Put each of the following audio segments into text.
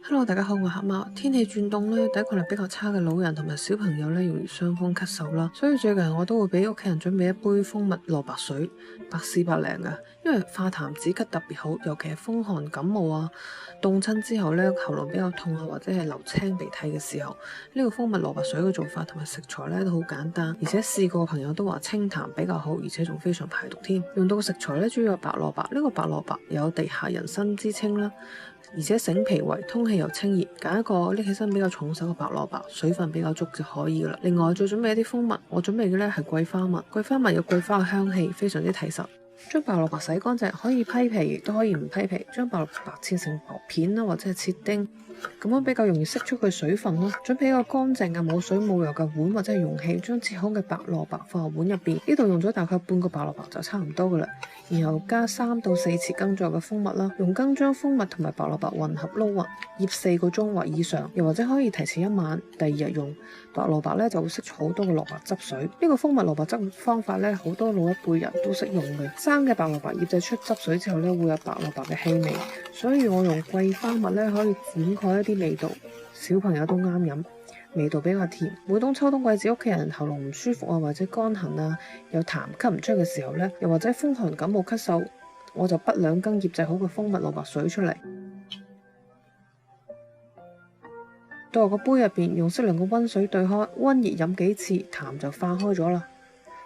Hello，大家好，我係黑貓。天氣轉凍咧，抵抗力比較差嘅老人同埋小朋友咧，容易傷風咳嗽啦。所以最近我都會俾屋企人準備一杯蜂蜜蘿蔔水，百試百靈㗎。因為化痰止咳特別好，尤其係風寒感冒啊、凍親之後咧，喉嚨比較痛啊，或者係流清鼻涕嘅時候，呢個蜂蜜蘿蔔水嘅做法同埋食材咧都好簡單，而且試過嘅朋友都話清痰比較好，而且仲非常排毒添。用到嘅食材咧，主要有白蘿蔔，呢個白蘿蔔有地下人參之稱啦。而且醒脾胃、通氣又清熱，揀一個拎起身比較重手嘅白蘿蔔，水分比較足就可以噶啦。另外再準備一啲蜂蜜，我準備嘅咧係桂花蜜，桂花蜜有桂花嘅香氣，非常之提神。將白蘿蔔洗乾淨，可以批皮，亦都可以唔批皮。將白蘿蔔切成薄片啦，或者係切丁，咁樣比較容易釋出佢水分咯。準備一個乾淨嘅冇水冇油嘅碗或者係容器，將切好嘅白蘿蔔放入碗入邊。呢度用咗大概半個白蘿蔔就差唔多噶啦。然後加3到4匙羹左右嘅蜂蜜啦，用羹將蜂蜜同埋白蘿蔔混合撈勻，醃4個鐘或以上，又或者可以提前1晚，第二日用。白蘿蔔咧就會釋出好多嘅蘿蔔汁水。呢個蜂蜜蘿蔔汁方法咧，好多老一輩人都識用嘅。生嘅白蘿蔔醃製出汁水之後咧，會有白蘿蔔嘅氣味，所以我用桂花蜜咧可以掩蓋一啲味道，小朋友都啱飲。味道比較甜。每當秋冬季節屋企人喉嚨唔舒服啊，或者乾痕啊，有痰咳唔出嘅時候呢，又或者風寒感冒咳嗽，我就滗2羹醃製好嘅蜂蜜蘿蔔水出嚟，倒入個杯入邊，用適量嘅溫水兌開，溫熱飲幾次，痰就化開咗啦。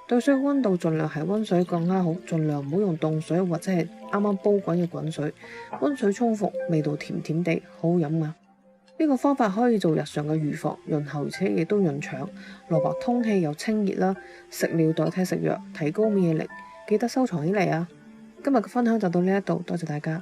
兌水溫度盡量係溫水更加好，盡量唔好用凍水或者係啱啱煲滾嘅滾水，溫水充服，味道甜甜地，好好飲啊！呢個方法可以做日常嘅預防潤喉，而且亦都潤腸。蘿蔔通氣又清熱啦，食療代替食藥，提高免疫力，記得收藏起嚟啊！今日嘅分享就到呢一度，多謝大家。